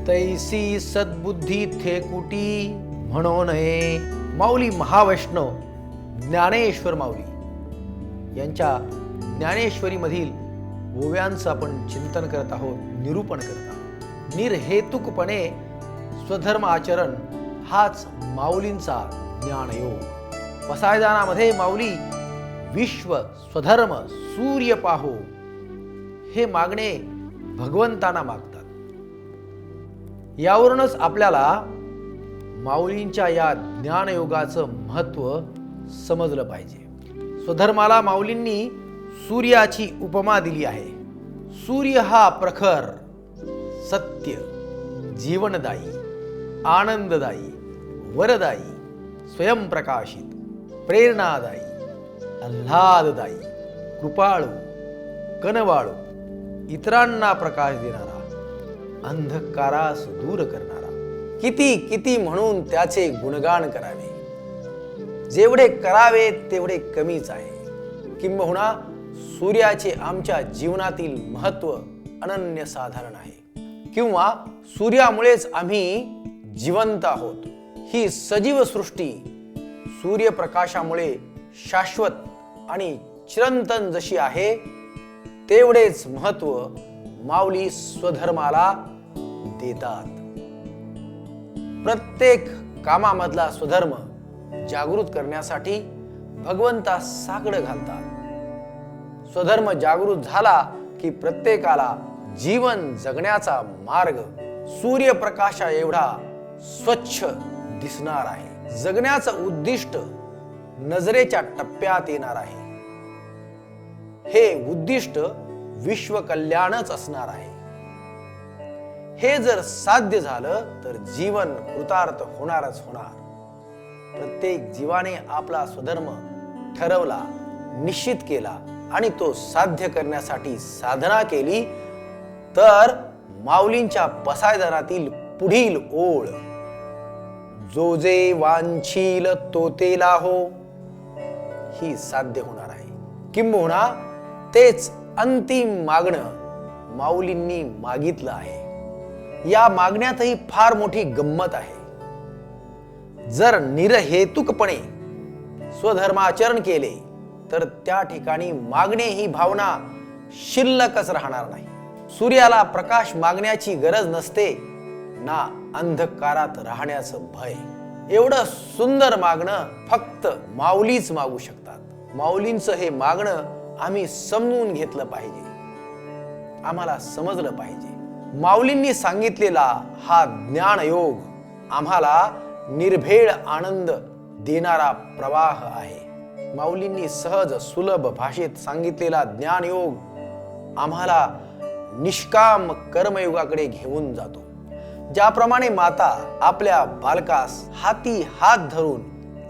तैसी सद्बुद्धी थेकुटी म्हणो नये. माऊली महावैष्णव ज्ञानेश्वर माऊली यांच्या ज्ञानेश्वरी मधील ओव्यांचं आपण चिंतन करत आहोत, निरूपण करत आहोत. निर्हेतुकपणे स्वधर्म आचरण हाच माऊलींचा ज्ञानयोग. पसायदानामध्ये माऊली विश्व स्वधर्म सूर्य पाहो हे मागणे भगवंतांना मागतात. यावरूनच आपल्याला माऊलींच्या या ज्ञानयोगाचं महत्त्व समजलं पाहिजे. स्वधर्माला माऊलींनी सूर्याची उपमा दिली आहे. सूर्य हा प्रखर, सत्य, जीवनदायी, आनंददायी, वरदायी, स्वयंप्रकाशित, प्रेरणादायी, आल्हाददायी, कृपाळू, कनवाळू, इतरांना प्रकाश देणारा, अंधकारास दूर करणारा. किती किती म्हणून त्याचे गुणगान करावे. जेवढे करावे तेवढे कमीच आहे. किंबहुना सूर्याचे आमच्या जीवनातील महत्त्व अनन्यसाधारण आहे. किंवा सूर्यामुळेच आम्ही जिवंत आहोत. ही सजीव सृष्टी सूर्यप्रकाशामुळे शाश्वत आणि चिरंतन जशी आहे, तेवढेच महत्त्व माऊली स्वधर्माला देतात. प्रत्येक कामामधला स्वधर्म जागृत करण्यासाठी भगवंता साकडं घालतात. स्वधर्म जागृत झाला की प्रत्येकाला जीवन जगण्याचा मार्ग सूर्यप्रकाशा एवढा स्वच्छ दिसणार आहे. जगण्याचं उद्दिष्ट नजरेच्या टप्प्यात येणार आहे. हे उद्दिष्ट विश्व कल्याणच असणार आहे. हे जर साध्य झालं तर जीवन कृतार्थ होणारच होणार. प्रत्येक जीवाने आपला स्वधर्म ठरवला, निश्चित केला आणि तो साध्य करण्यासाठी साधना केली तर माऊलींच्या पसायदानातील पुढील ओळ, जो जे वांछील तो ते लाहो, ही साध्य होणार आहे. किंबहुना तेच अंतिम मागणं माऊलींनी मागितलं आहे. या मागण्यातही फार मोठी गंमत आहे. जर निरहेतुकपणे स्वधर्माचरण केले तर त्या ठिकाणी मागणे ही भावना शिल्लकच राहणार नाही. सूर्याला प्रकाश मागण्याची गरज नसते ना अंधकारात राहण्याचं भय. एवढं सुंदर मागणं फक्त माऊलीच मागू शकतात. माऊलींचं हे मागणं आम्ही समजून घेतलं पाहिजे, आम्हाला समजलं पाहिजे. माऊलींनी सांगितलेला हा ज्ञानयोग आम्हाला निर्भेळ आनंद देणारा प्रवाह आहे. माऊलींनी सहज सुलभ भाषेत सांगितलेला ज्ञानयोग आम्हाला निष्काम कर्मयोगाकडे घेऊन जातो. ज्याप्रमाणे माता आपल्या बालकास हाती हात धरून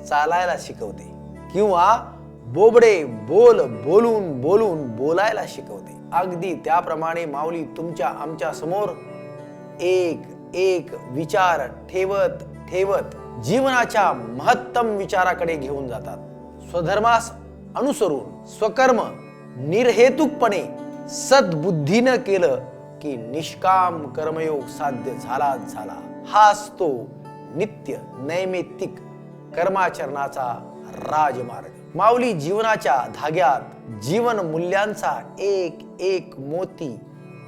चालायला शिकवते किंवा बोबडे बोल बोलून बोलून बोलायला शिकवते, अगदी त्याप्रमाणे माऊली तुमच्या आमच्या समोर एक एक विचार ठेवत ठेवत जीवनाच्या महत्तम विचाराकडे घेऊन जातात. स्वधर्मास अनुसरून स्वकर्म निर्हेतुकपणे सद्बुद्धीनं केलं की निष्काम कर्मयोग साध्य झालाच झाला. हाच तो नित्य नैमित्तिक कर्माचरणाचा राजमार्ग. माऊली जीवनाच्या धाग्यात जीवन मूल्यांचा एक एक मोती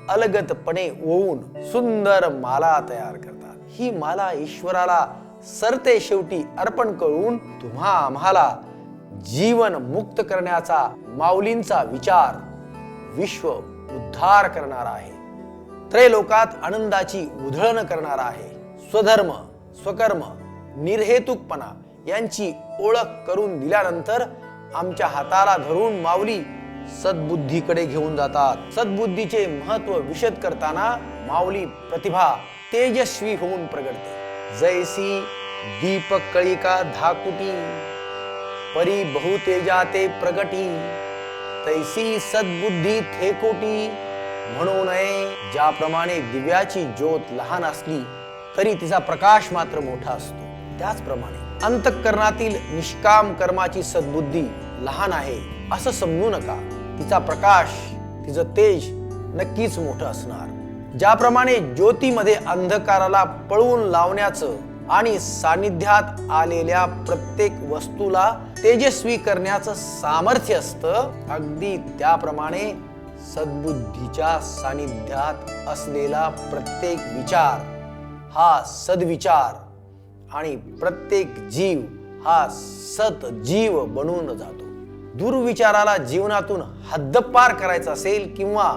अलगदपणे ओवून सुंदर माला तयार करतात. ही माला ईश्वराला सरते शेवटी अर्पण करून तुम्हा आम्हाला जीवन मुक्त करण्याचा माऊलींचा विचार विश्व उद्धार करणारा आहे. त्रैलोकात आनंदाची उधळण करणारा आहे. स्वधर्म स्वकर्म निर्हेतुकपणा यांची ओळख करून दिल्यानंतर आमच्या हाताला धरून माऊली सद्बुद्धीकडे घेऊन जातात. सद्बुद्धीचे महत्व विशद करताना माऊली प्रतिभा तेजस्वी होऊन प्रगटते. जैसी दीपक कळिका धाकुटी परी बहुतेजाते प्रगटी, तैसी सद्बुद्धी थेकोटी म्हणू नये. ज्याप्रमाणे दिव्याची ज्योत लहान असली तरी तिचा प्रकाश मात्र मोठा असतो, त्याचप्रमाणे अंतःकरणातील निष्काम कर्माची सद्बुद्धी लहान आहे असं समजू नका. तिचा प्रकाश, तिचं तेज नक्कीच मोठं असणार. ज्याप्रमाणे ज्योतीमध्ये अंधकाराला पळवून लावण्याचं आणि सानिध्यात आलेल्या प्रत्येक वस्तूला तेजस्वी करण्याचं सामर्थ्य असतं, अगदी त्याप्रमाणे सद्बुद्धीच्या सानिध्यात असलेला प्रत्येक विचार हा सद्विचार आणि प्रत्येक जीव हा सतजीव बनून जातो. दुर्विचाराला जीवनातून हद्दपार करायचा असेल किंवा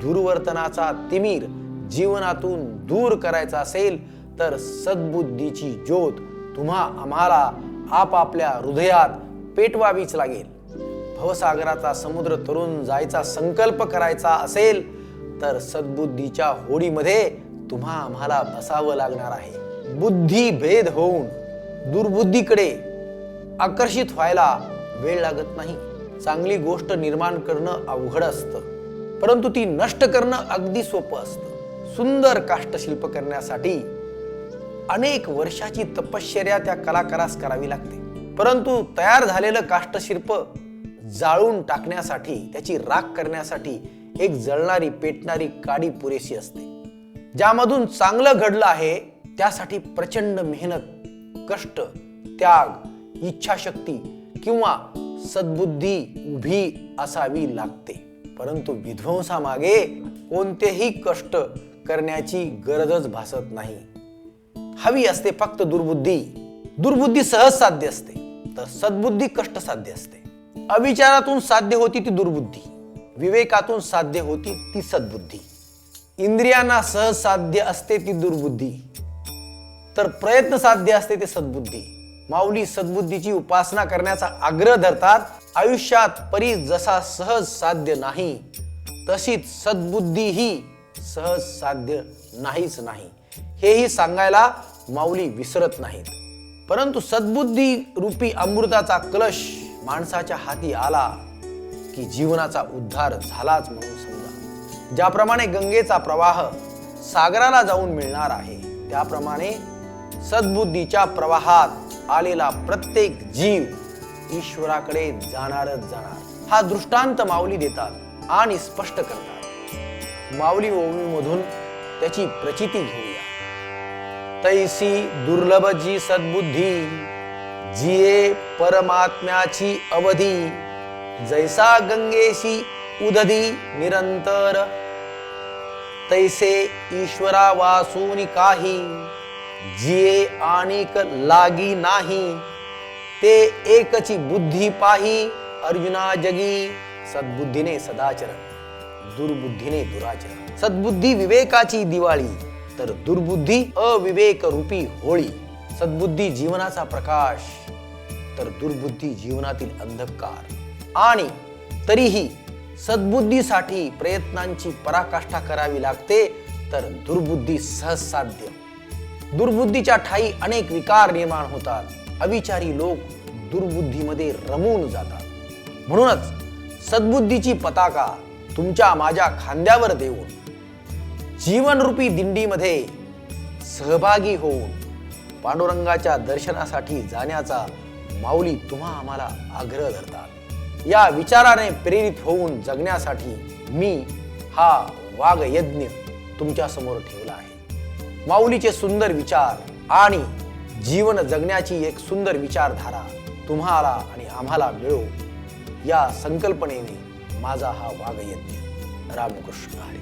दुर्वर्तनाचा तिमीर जीवनातून दूर करायचा असेल तर सद्बुद्धीची ज्योत आम्हाला आपापल्या हृदयात पेटवावीच लागेल. भवसागराचा समुद्र तरून जायचा संकल्प करायचा असेल तर सद्बुद्धीच्या होडीमध्ये आम्हाला बसावं लागणार आहे. बुद्धी भेद होऊन दुर्बुद्धीकडे आकर्षित व्हायला वेळ लागत नाही. चांगली गोष्ट निर्माण करणं अवघड असतं, परंतु ती नष्ट करणं अगदी सोपं असतं. सुंदर काष्ठशिल्प करण्यासाठी अनेक वर्षाची तपश्चर्या त्या कलाकारास करावी लागते, परंतु तयार झालेलं काष्ठशिल्प जाळून टाकण्यासाठी, त्याची राख करण्यासाठी एक जळणारी पेटणारी काडी पुरेशी असते. ज्यामधून चांगलं घडलं आहे त्यासाठी प्रचंड मेहनत, कष्ट, त्याग, इच्छाशक्ती किंवा सद्बुद्धी उभी असावी लागते. परंतु विध्वंसामागे कोणतेही कष्ट करण्याची गरजच भासत नाही. हवी असते फक्त दुर्बुद्धी. दुर्बुद्धी सहज साध्य असते, तर सद्बुद्धी कष्टसाध्य असते. अविचारातून साध्य होती ती दुर्बुद्धी, विवेकातून साध्य होती ती सद्बुद्धी. इंद्रियांना सहज साध्य असते ती दुर्बुद्धी, तर प्रयत्न साध्य असते ते सद्बुद्धी. माऊली सद्बुद्धीची उपासना करण्याचा आग्रह धरतात. आयुष्यात परी जसा सहज साध्य नाही, तशीच सद्बुद्धी ही सहज साध्य नाहीच नाही, हेही सांगायला माऊली विसरत नाहीत. परंतु सद्बुद्धी रूपी अमृताचा कलश माणसाच्या हाती आला की जीवनाचा उद्धार झालाच म्हणून समजा. ज्याप्रमाणे गंगेचा प्रवाह सागराला जाऊन मिळणार आहे, त्याप्रमाणे सद्बुद्धीच्या प्रवाहात आलेला प्रत्येक जीव ईश्वराकडे जाणारच जाणार. हा दृष्टांत माऊली देतात आणि स्पष्ट करतात. माऊली ओवीमधून त्याची प्रचिती घेऊया. तैसी दुर्लभ जी सद्बुद्धी, जिये परमात्म्याची अवधी. जैसा गंगेशी उदधी निरंतर, तैसे ईश्वरा वासूनी काही. जिये आणिक लागी नाही, ते एकची बुद्धी पाही. अर्जुना जगी सद्बुद्धीने सदाचरण, दुर्बुद्धीने दुराचरण. सद्बुद्धी विवेकाची दिवाळी, तर दुर्बुद्धी अविवेक रूपी होळी. सद्बुद्धी जीवनाचा प्रकाश, तर दुर्बुद्धी जीवनातील अंधकार. आणि तरीही सद्बुद्धीसाठी प्रयत्नांची पराकाष्ठा करावी लागते, तर दुर्बुद्धी सहज साध्य. दुर्बुद्धीच्या ठाई अनेक विकार निर्माण होतात. अविचारी लोक दुर्बुद्धीमध्ये रमून जातात. म्हणूनच सद्बुद्धीची पताका तुमच्या माझ्या खांद्यावर देऊन जीवनरूपी दिंडीमध्ये सहभागी होऊन पांडुरंगाच्या दर्शनासाठी जाण्याचा माऊली आम्हाला आग्रह धरतात. या विचाराने प्रेरित होऊन जगण्यासाठी मी हा वागयज्ञ तुमच्या समोर ठेवला आहे. माऊलीचे सुंदर विचार आणि जीवन जगण्याची एक सुंदर विचारधारा तुम्हाला आणि आम्हाला मिळो, या संकल्पनेने माझा हा वागयज्ञ. रामकृष्ण हरी.